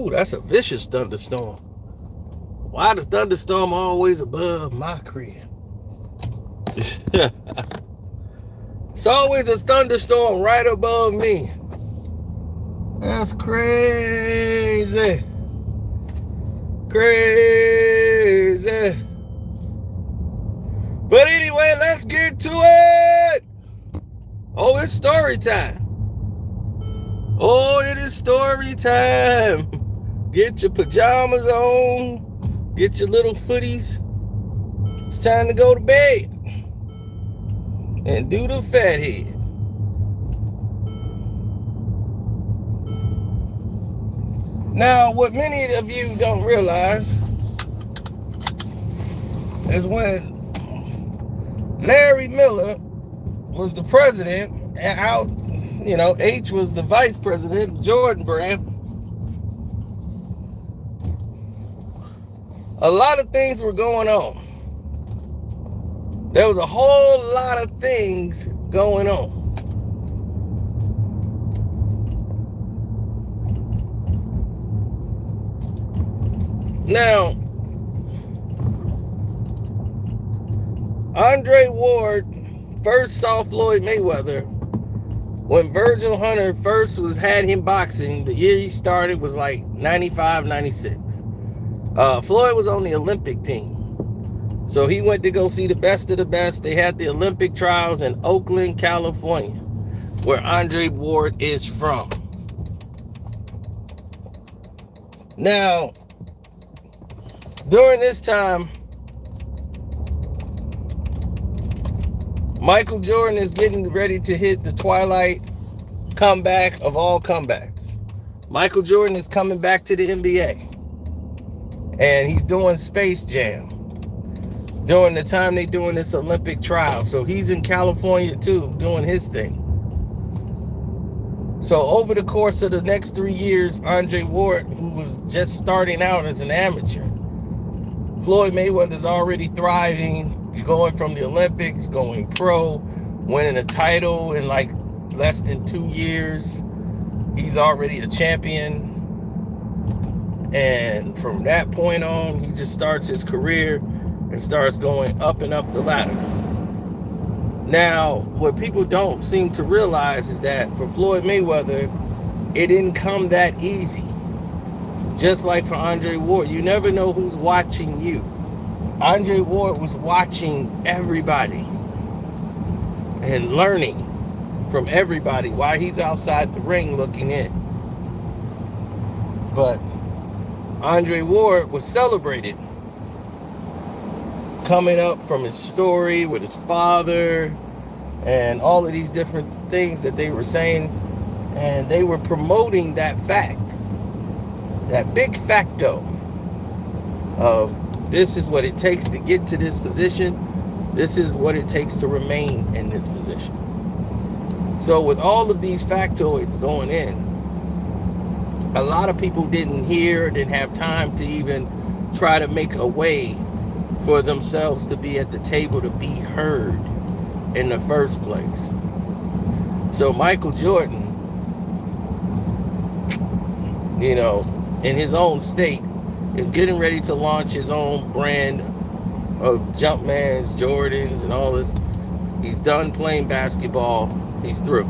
Ooh, that's a vicious thunderstorm. Why the thunderstorm always above my crib? It's always a thunderstorm right above me. That's crazy. Crazy. But anyway, let's get to it. Oh, it's story time. Oh, it is story time. Get your pajamas on. Get your little footies. It's time to go to bed. And do the fathead. Now, what many of you don't realize is when Larry Miller was the president and out, H was the vice president, Jordan brand, a lot of things were going on. There was a whole lot of things going on. Now, Andre Ward first saw Floyd Mayweather when Virgil Hunter first had him boxing. The year he started was like 95, 96. Floyd was on the Olympic team. So he went to go see the best of the best. They had the Olympic trials in Oakland, California, where Andre Ward is from. Now, during this time, Michael Jordan is getting ready to hit the twilight comeback of all comebacks. Michael Jordan is coming back to the NBA. And he's doing Space Jam during the time they're doing this Olympic trial. So he's in California too, doing his thing. So over the course of the next 3 years, Andre Ward, who was just starting out as an amateur, Floyd Mayweather's already thriving, going from the Olympics, going pro, winning a title in like less than 2 years. He's already a champion. And from that point on, he just starts his career and starts going up and up the ladder. Now, what people don't seem to realize is that for Floyd Mayweather, it didn't come that easy. Just like for Andre Ward, you never know who's watching you. Andre Ward was watching everybody and learning from everybody while he's outside the ring looking in. But Andre Ward was celebrated coming up from his story with his father and all of these different things that they were saying, and they were promoting that fact, that big facto of this is what it takes to get to this position, this is what it takes to remain in this position. So with all of these factoids going in, a lot of people didn't have time to even try to make a way for themselves to be at the table, to be heard in the first place. So Michael Jordan, in his own state, is getting ready to launch his own brand of Jumpmans, Jordans, and all this. He's done playing basketball. He's through.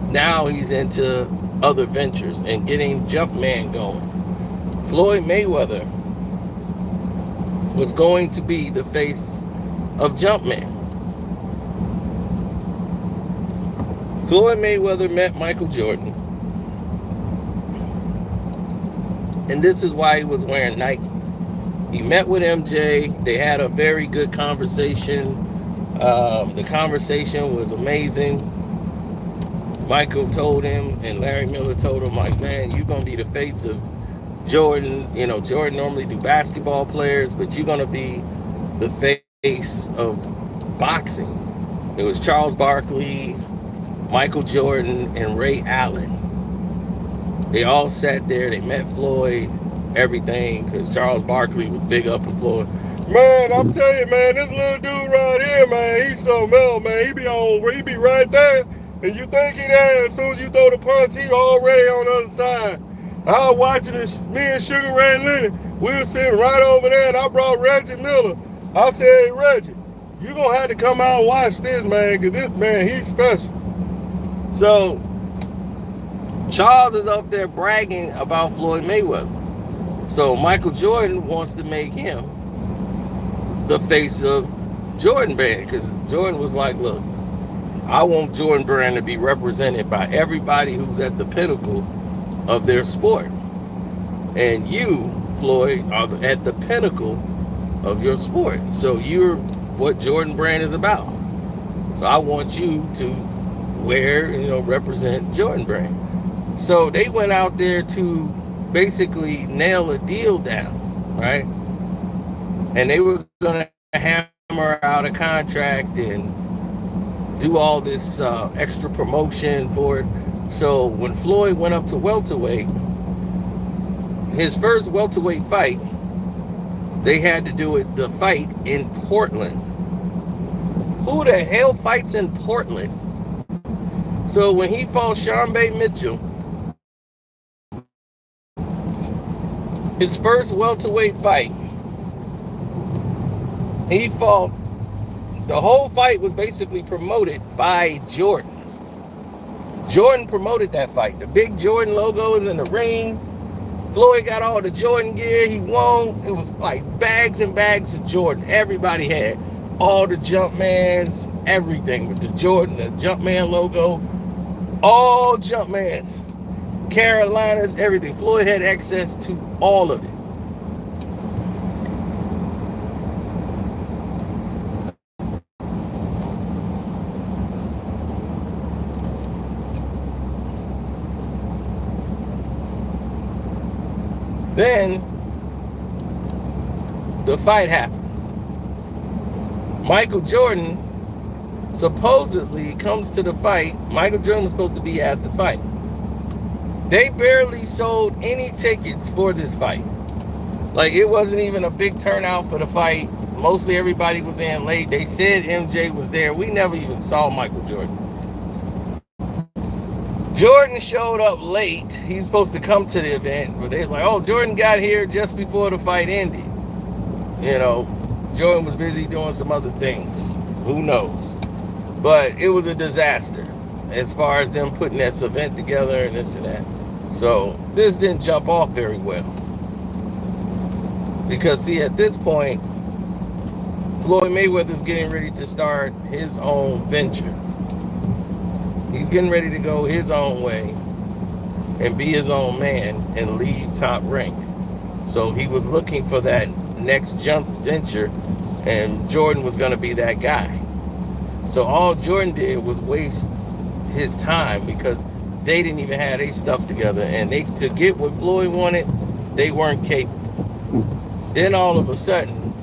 Now he's into other ventures and getting Jumpman going. Floyd Mayweather was going to be the face of Jumpman. Floyd Mayweather met Michael Jordan, and this is why he was wearing Nikes. He met with MJ. They had a very good conversation. The conversation was amazing. Michael told him, and Larry Miller told him, like, man, you're going to be the face of Jordan. Jordan normally do basketball players, but you're going to be the face of boxing. It was Charles Barkley, Michael Jordan, and Ray Allen. They all sat there. They met Floyd, everything, because Charles Barkley was big up in Floyd. Man, I'm telling you, man, this little dude right here, man, he's so mellow, man. He be right there. And you think he there, as soon as you throw the punch, he already on the other side. I was watching this, me and Sugar Ray Leonard, we were sitting right over there, and I brought Reggie Miller. I said, hey, Reggie, you gonna have to come out and watch this, man, because this man, he's special. So Charles is up there bragging about Floyd Mayweather. So Michael Jordan wants to make him the face of Jordan Brand, because Jordan was like, look, I want Jordan Brand to be represented by everybody who's at the pinnacle of their sport. And you, Floyd, are at the pinnacle of your sport. So you're what Jordan Brand is about. So I want you to wear, represent Jordan Brand. So they went out there to basically nail a deal down, right? And they were going to hammer out a contract and do all this extra promotion for it. So when Floyd went up to welterweight, his first welterweight fight, they had to do the fight in Portland. Who the hell fights in Portland? So when he fought Sean Bay Mitchell, his first welterweight fight, he fought, the whole fight was basically promoted by Jordan. Jordan promoted that fight. The big Jordan logo is in the ring. Floyd got all the Jordan gear. He won. It was like bags and bags of Jordan. Everybody had all the Jumpmans, everything with the Jordan, the Jumpman logo, all Jumpmans, Carolinas, everything. Floyd had access to all of it. Then the fight happens. Michael Jordan supposedly comes to the fight. Michael Jordan was supposed to be at the fight. They barely sold any tickets for this fight. Like, it wasn't even a big turnout for the fight. Mostly everybody was in late. They said MJ was there. We never even saw Michael Jordan. Jordan showed up late. He was supposed to come to the event, but they was like, oh, Jordan got here just before the fight ended. Jordan was busy doing some other things. Who knows? But it was a disaster as far as them putting this event together and this and that. So this didn't jump off very well. Because, see, at this point, Floyd Mayweather's getting ready to start his own venture. He's getting ready to go his own way and be his own man and leave Top Rank. So he was looking for that next jump venture, and Jordan was going to be that guy. So all Jordan did was waste his time because they didn't even have their stuff together, and to get what Floyd wanted, they weren't capable. Then all of a sudden,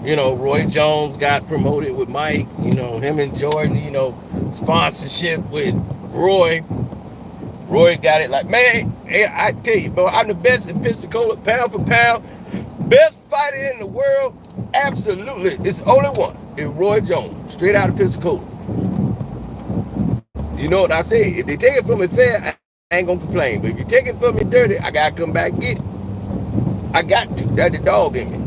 Roy Jones got promoted with Mike, him and Jordan, sponsorship with Roy. Roy got it like, man, hey, I tell you, bro, I'm the best in Pensacola, pound for pound. Best fighter in the world, absolutely. It's only one. It's Roy Jones, straight out of Pensacola. You know what I say? If they take it from me fair, I ain't gonna complain. But if you take it from me dirty, I gotta come back and get it. I got to. That's the dog in me.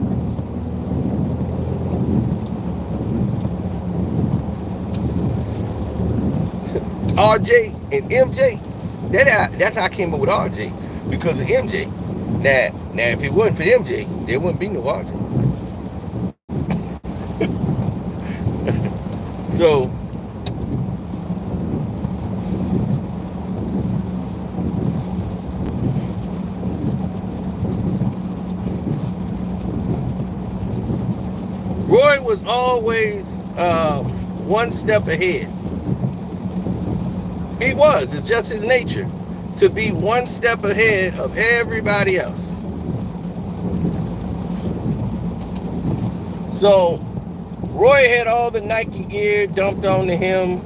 RJ and MJ, that's how I came up with RJ, because of MJ. Now if it wasn't for MJ, there wouldn't be no RJ. So Roy was always one step ahead. He was. It's just his nature to be one step ahead of everybody else. So Roy had all the Nike gear dumped onto him.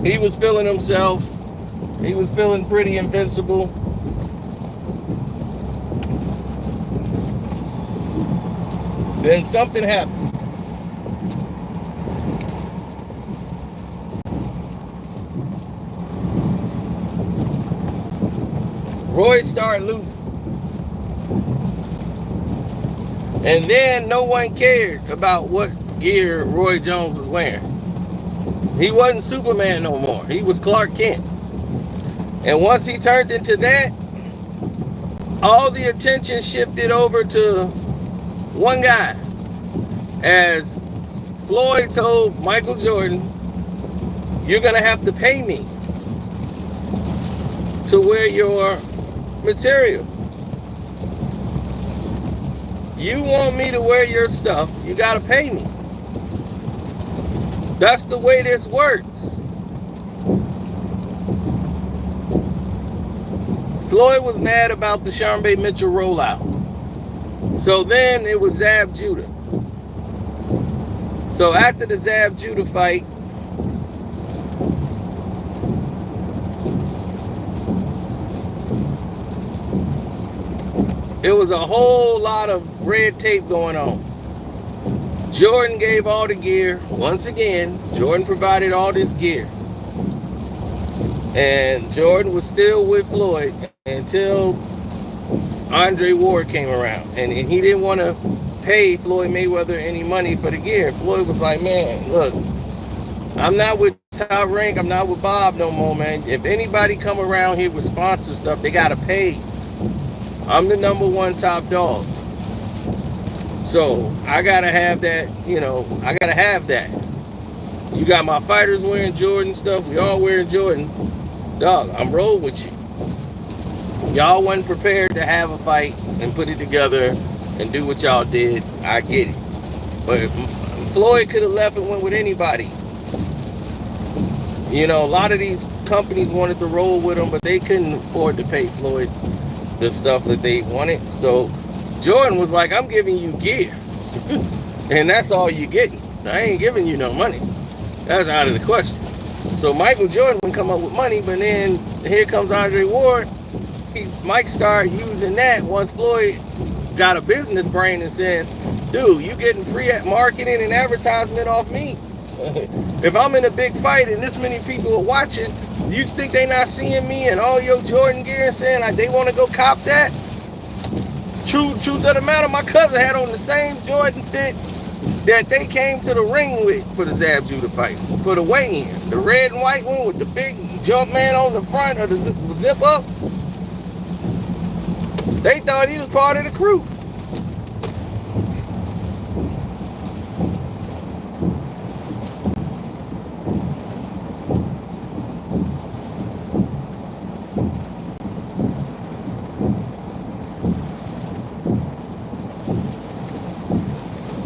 He was feeling himself. He was feeling pretty invincible. Then something happened. Roy started losing. And then no one cared about what gear Roy Jones was wearing. He wasn't Superman no more. He was Clark Kent. And once he turned into that, all the attention shifted over to one guy. As Floyd told Michael Jordan, you're going to have to pay me to wear your material. You want me to wear your stuff, you got to pay me. That's the way this works. Floyd was mad about the Sharmba Mitchell rollout. So then it was Zab Judah. So after the Zab Judah fight, it was a whole lot of red tape going on. Jordan gave all the gear. Once again, Jordan provided all this gear. And Jordan was still with Floyd until Andre Ward came around. And he didn't want to pay Floyd Mayweather any money for the gear. Floyd was like, man, look, I'm not with Top Rank. I'm not with Bob no more, man. If anybody come around here with sponsor stuff, they got to pay. I'm the #1 top dog. So I gotta have that, I gotta have that. You got my fighters wearing Jordan stuff, we all wearing Jordan. Dog, I'm rolling with you. Y'all wasn't prepared to have a fight and put it together and do what y'all did. I get it. But Floyd could have left and went with anybody. A lot of these companies wanted to roll with him, but they couldn't afford to pay Floyd the stuff that they wanted. So Jordan was like, I'm giving you gear. And that's all you getting. I ain't giving you no money. That's out of the question. So Michael Jordan would come up with money, but then here comes Andre Ward. Mike started using that once Floyd got a business brain and said, dude, you getting free at marketing and advertisement off me. If I'm in a big fight and this many people are watching, you think they not seeing me and all your Jordan gear and saying like they want to go cop that? Truth of the matter, my cousin had on the same Jordan fit that they came to the ring with for the Zab Judah fight, for the weigh-in. The red and white one with the big jump man on the front of the zip up. They thought he was part of the crew.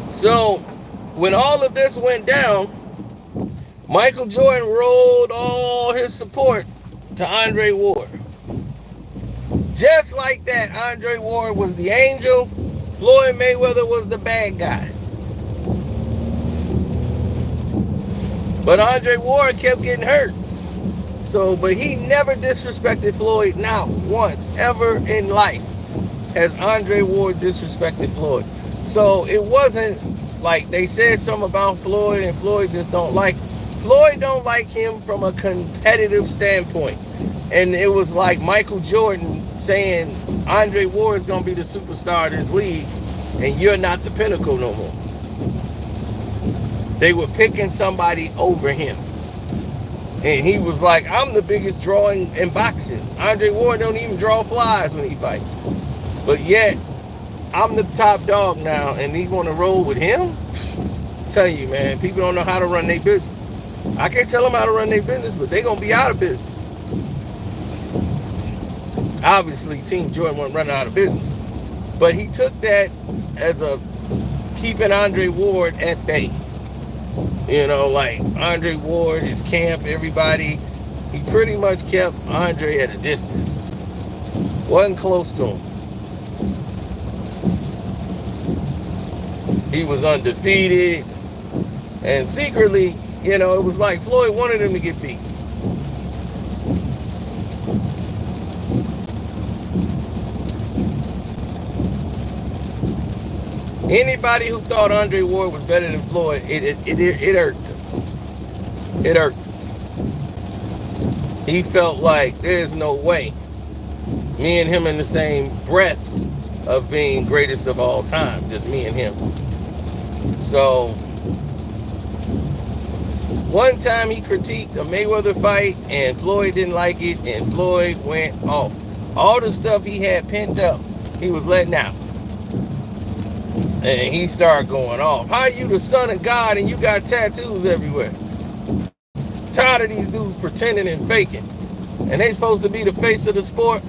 So when all of this went down, Michael Jordan rolled all his support to Andre Ward. Just like that, Andre Ward was the angel, Floyd Mayweather was the bad guy. But Andre Ward kept getting hurt. But he never disrespected Floyd, not once, ever in life has Andre Ward disrespected Floyd. So it wasn't like they said something about Floyd and Floyd just don't like. Floyd don't like him from a competitive standpoint. And it was like Michael Jordan saying Andre Ward's going to be the superstar of this league and you're not the pinnacle no more. They were picking somebody over him. And he was like, I'm the biggest draw in boxing. Andre Ward don't even draw flies when he fights. But yet, I'm the top dog now, and he want to roll with him? Tell you, man, people don't know how to run their business. I can't tell them how to run their business, but they're going to be out of business. Obviously, Team Jordan wasn't running out of business. But he took that as a keeping Andre Ward at bay. Like Andre Ward, his camp, everybody. He pretty much kept Andre at a distance. Wasn't close to him. He was undefeated. And secretly, it was like Floyd wanted him to get beat. Anybody who thought Andre Ward was better than Floyd, it irked him. It irked him. He felt like there's no way Me and him in the same breath of being greatest of all time, just me and him. So one time he critiqued a Mayweather fight and Floyd didn't like it and Floyd went off. All the stuff he had pent up, he was letting out. And he started going off. How you the son of God and you got tattoos everywhere? Tired of these dudes pretending and faking. And they supposed to be the face of the sport.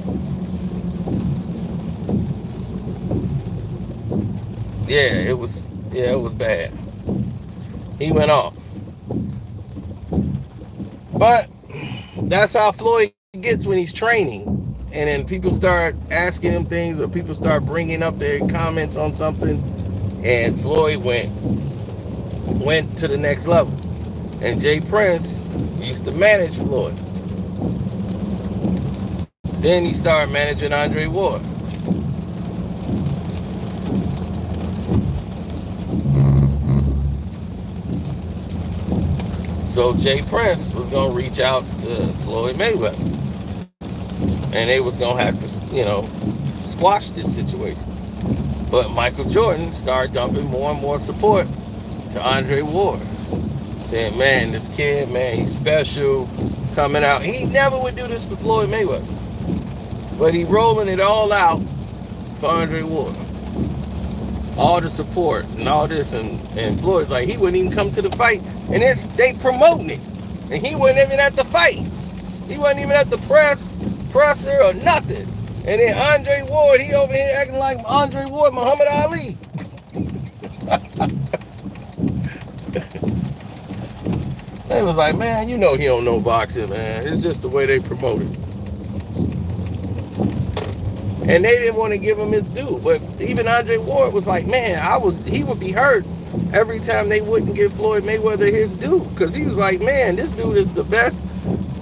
Yeah, it was bad. He went off. But that's how Floyd gets when he's training. And then people start asking him things or people start bringing up their comments on something. And Floyd went to the next level. And Jay Prince used to manage Floyd. Then he started managing Andre Ward. So Jay Prince was going to reach out to Floyd Mayweather. And they was going to have to, squash this situation. But Michael Jordan started dumping more and more support to Andre Ward. Saying, man, this kid, man, he's special, coming out. He never would do this for Floyd Mayweather. But he rolling it all out for Andre Ward. All the support and all this, and Floyd's like, he wouldn't even come to the fight. And they promoting it. And he wasn't even at the fight. He wasn't even at the presser or nothing. And then Andre Ward, he over here acting like Andre Ward, Muhammad Ali. They was like, man, he don't know boxing, man. It's just the way they promote it. And they didn't want to give him his due. But even Andre Ward was like, man, he would be hurt every time they wouldn't give Floyd Mayweather his due. Because he was like, man, this dude is the best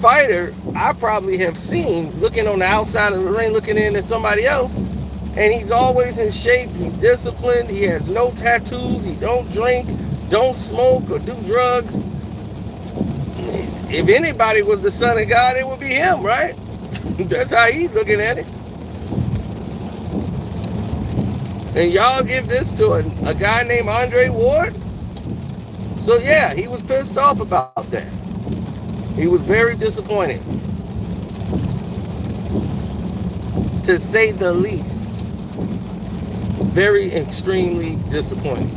fighter I probably have seen, looking on the outside of the ring, looking in at somebody else. And he's always in shape. He's disciplined. He has no tattoos. He don't drink, don't smoke, or do drugs. If anybody was the son of God, it would be him, right? That's how he's looking at it. And y'all give this to a guy named Andre Ward? So yeah, he was pissed off about that. He was very disappointed, to say the least. Very extremely disappointed.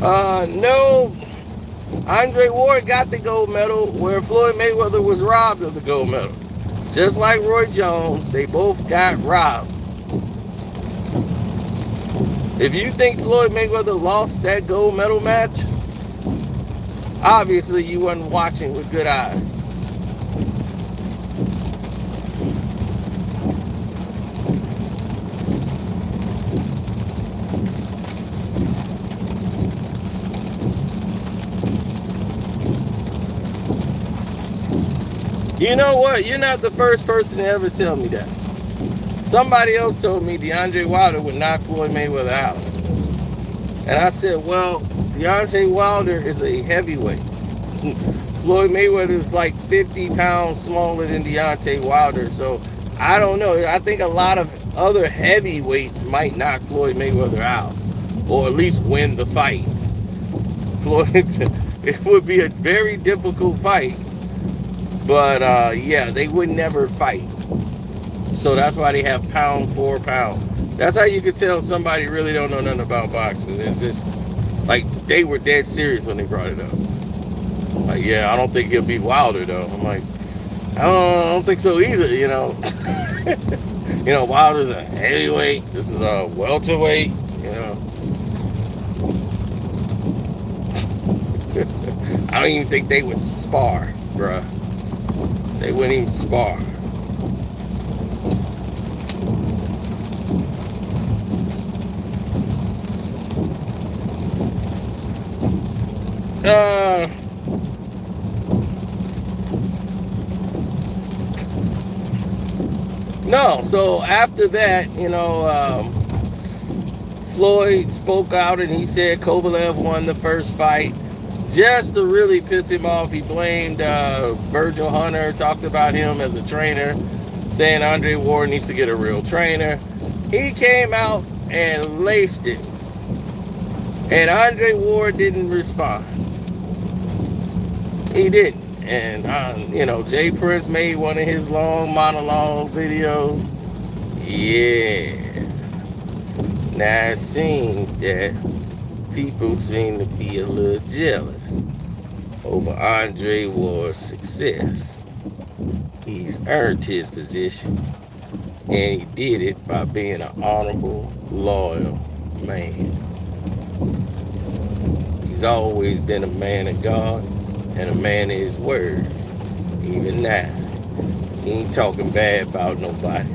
No, Andre Ward got the gold medal where Floyd Mayweather was robbed of the gold medal. Just like Roy Jones, they both got robbed. If you think Floyd Mayweather lost that gold medal match, obviously you wasn't watching with good eyes. You know what? You're not the first person to ever tell me that. Somebody else told me Deontay Wilder would knock Floyd Mayweather out. And I said, well, Deontay Wilder is a heavyweight. Floyd Mayweather is like 50 pounds smaller than Deontay Wilder. So I don't know. I think a lot of other heavyweights might knock Floyd Mayweather out. Or at least win the fight. Floyd, it would be a very difficult fight. But yeah, they would never fight. So that's why they have pound for pound. That's how you could tell somebody really don't know nothing about boxing. It's just like they were dead serious when they brought it up. Like, yeah, I don't think he'll beat Wilder though. I'm like, I don't think so either, you know. Wilder's a heavyweight. This is a welterweight, you know. I don't even think they would spar, bruh. They wouldn't even spar. No, so after that, Floyd spoke out and he said Kovalev won the first fight. just to really piss him off, he blamed Virgil Hunter, talked about him as a trainer, saying Andre Ward needs to get a real trainer. He came out and laced it, and Andre Ward didn't respond. He didn't. And Jay Prince made one of his long monologue videos. Yeah. Now it seems that people seem to be a little jealous over Andre Ward's success. He's earned his position, and he did it by being an honorable, loyal man. He's always been a man of God and a man of his word. Even now, he ain't talking bad about nobody.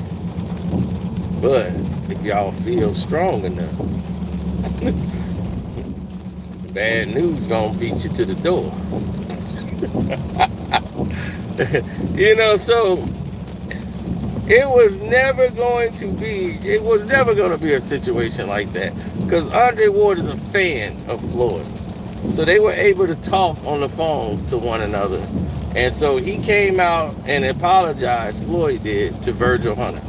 But if y'all feel strong enough, bad news gonna beat you to the door. So it was never going to be a situation like that, because Andre Ward is a fan of Floyd. So they were able to talk on the phone to one another. And so he came out and apologized, Floyd did, to Virgil Hunter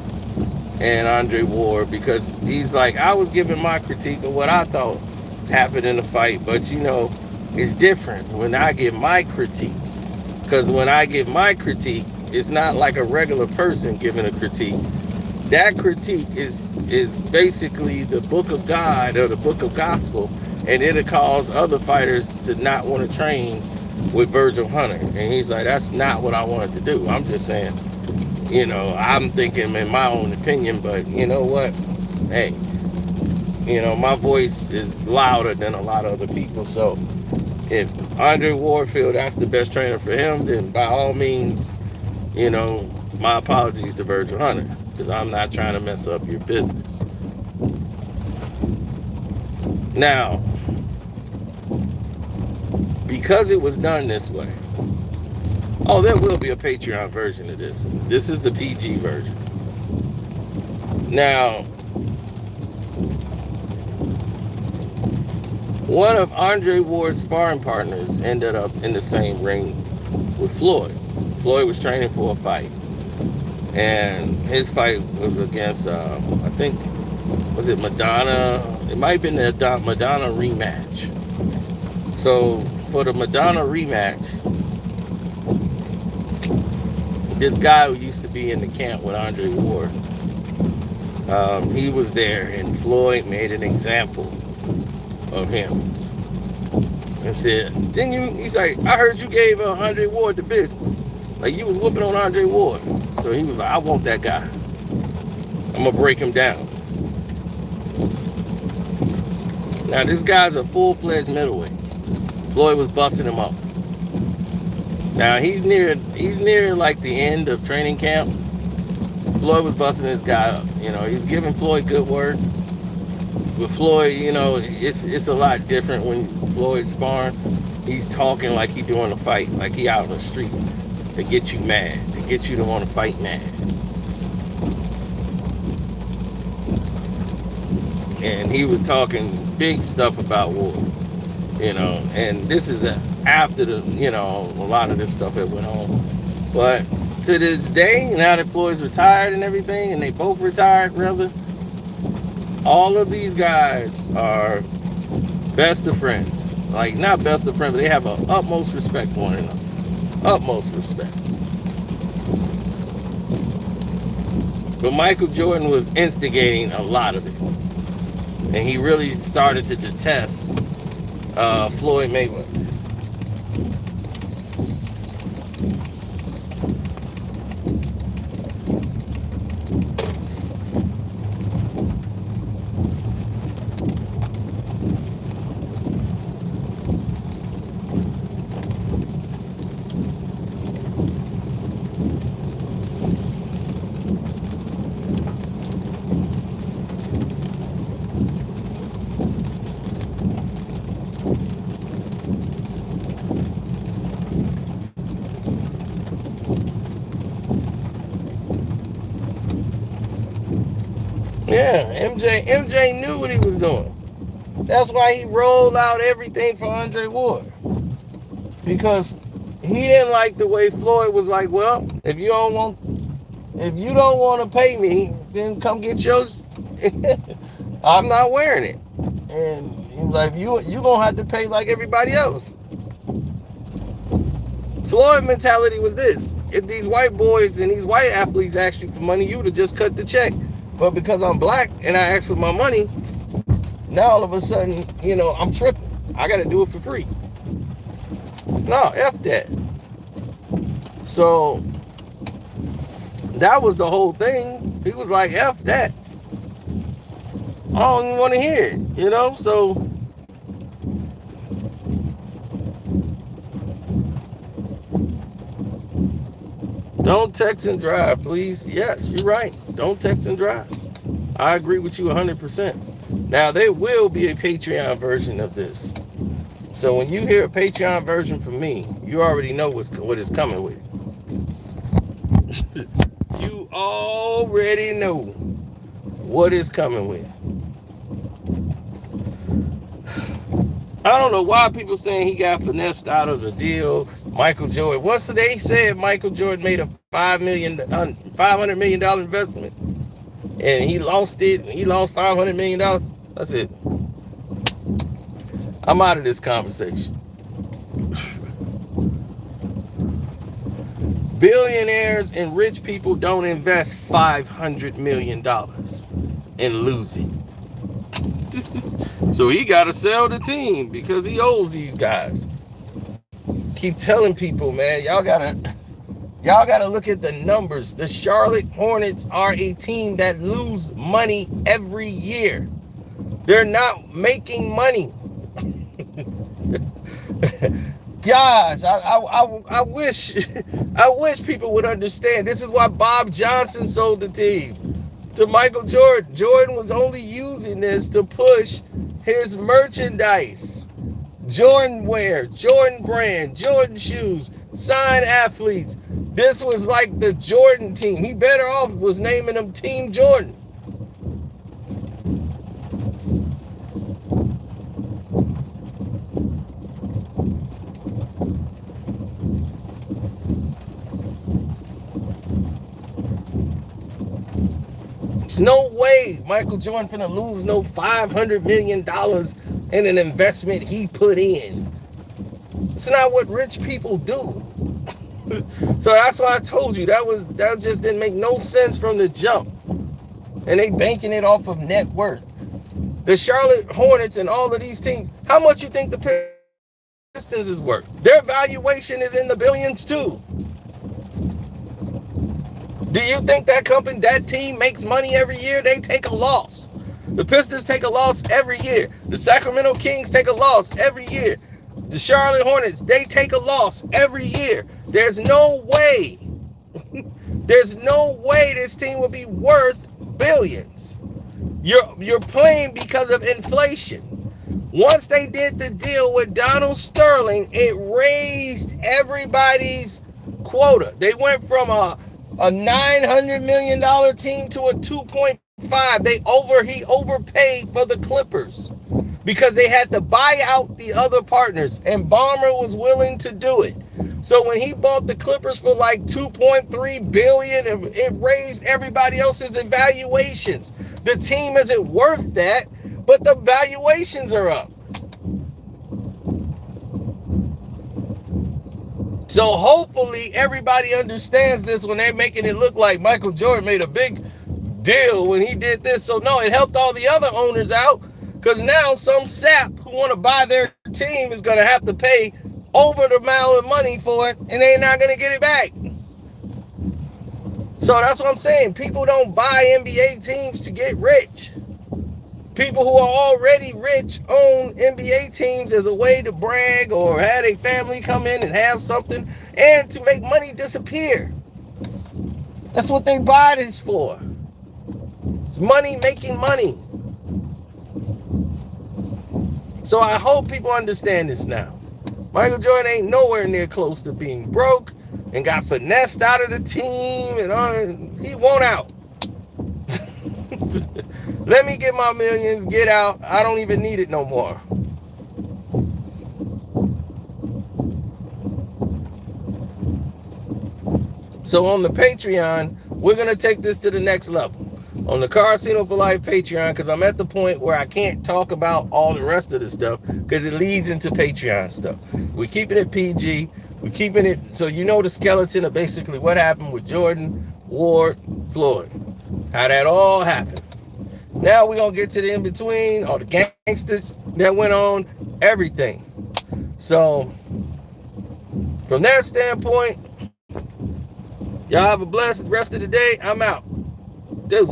and Andre Ward, because he's like, I was giving my critique of what I thought happened in the fight, but it's different when I give my critique. Because when I give my critique, it's not like a regular person giving a critique. That critique is basically the book of God or the book of gospel, and it'll cause other fighters to not want to train with Virgil Hunter. And he's like, that's not what I wanted to do. I'm just saying, I'm thinking in my own opinion, but you know what? Hey, my voice is louder than a lot of other people. So if Andre Ward feels that's the best trainer for him, then by all means, my apologies to Virgil Hunter, because I'm not trying to mess up your business. Now, because it was done this way, there will be a Patreon version of this. This is the PG version. Now, one of Andre Ward's sparring partners ended up in the same ring with Floyd. Floyd was training for a fight, and his fight was against, I think, was it Madonna? It might have been the Madonna rematch. So for the Madonna rematch, this guy who used to be in the camp with Andre Ward, he was there, and Floyd made an example of him and said, he's like, I heard you gave Andre Ward the business. Like, you was whooping on Andre Ward. So he was like, I want that guy. I'm going to break him down. Now, this guy's a full-fledged middleweight. Floyd was busting him up. Now, he's near like the end of training camp. Floyd was busting this guy up. He's giving Floyd good work. With Floyd, it's a lot different when Floyd's sparring. He's talking like he's doing a fight, like he out on the street, to get you mad, to get you to want to fight mad. And he was talking big stuff about Ward, and this is after a lot of this stuff that went on. But to this day, now that Floyd's retired and everything, and they both retired, rather, all of these guys are best of friends. Like, not best of friends, but they have an utmost respect for one another. Utmost respect. But Michael Jordan was instigating a lot of it. And he really started to detest Floyd Mayweather. Yeah, MJ knew what he was doing. That's why he rolled out everything for Andre Ward. because he didn't like the way Floyd was like, well, if you don't want to pay me, then come get yours. I'm not wearing it. And he's like, you gonna have to pay like everybody else. Floyd mentality was this: if these white boys and these white athletes asked you for money, you would have just cut the check. But because I'm black and I asked for my money, now all of a sudden, I'm tripping. I got to do it for free. No, F that. So that was the whole thing. He was like, F that. I don't even want to hear it, so don't text and drive, please. Yes, you're right. Don't text and drive. I agree with you 100%. Now, there will be a Patreon version of this. So when you hear a Patreon version from me, you already know what it's coming with. You already know what it's coming with. I don't know why people saying he got finessed out of the deal. Michael Jordan. Once they said Michael Jordan made a $500 million investment, and he lost it. He lost $500 million. That's it. I'm out of this conversation. Billionaires and rich people don't invest $500 million and lose it. So he got to sell the team because he owes these guys. Keep telling people, man, y'all gotta look at the numbers. The Charlotte Hornets are a team that lose money every year. They're not making money. Gosh, I wish people would understand. This is why Bob Johnson sold the team to Michael Jordan. Jordan was only using this to push his merchandise. Jordan wear, Jordan brand, Jordan shoes, signed athletes. This was like the Jordan team. He better off was naming them Team Jordan. There's no way Michael Jordan finna lose no $500 million in an investment he put in. It's not what rich people do. So that's why I told you that just didn't make no sense from the jump. And they banking it off of net worth. The Charlotte Hornets and all of these teams, how much you think the Pistons is worth? Their valuation is in the billions too. Do you think that team makes money every year? They take a loss. The Pistons take a loss every year. The Sacramento Kings take a loss every year. The Charlotte Hornets, they take a loss every year. There's no way this team would be worth billions. You're playing because of inflation. Once they did the deal with Donald Sterling, it raised everybody's quota. They went from a $900 million team to a 2.5. He overpaid for the Clippers because they had to buy out the other partners, and Ballmer was willing to do it. So when he bought the Clippers for like $2.3 billion, it raised everybody else's evaluations. The team isn't worth that, but the valuations are up. So hopefully everybody understands this when they're making it look like Michael Jordan made a big deal when he did this. So no, it helped all the other owners out, because now some sap who want to buy their team is going to have to pay over the amount of money for it, and they're not going to get it back. So that's what I'm saying. People don't buy NBA teams to get rich. People who are already rich own NBA teams as a way to brag or have a family come in and have something and to make money disappear. That's what they buy this for. It's money making money. So I hope people understand this now. Michael Jordan ain't nowhere near close to being broke and got finessed out of the team, and he won't out. Let me get my millions, get out. I don't even need it no more. So on the Patreon, we're going to take this to the next level. On the Casino for Life Patreon, because I'm at the point where I can't talk about all the rest of the stuff because it leads into Patreon stuff. We're keeping it PG. We're keeping it so you know the skeleton of basically what happened with Jordan, Ward, Floyd. How that all happened. Now we're going to get to the in-between, all the gangsters that went on, everything. So from that standpoint, y'all have a blessed rest of the day. I'm out.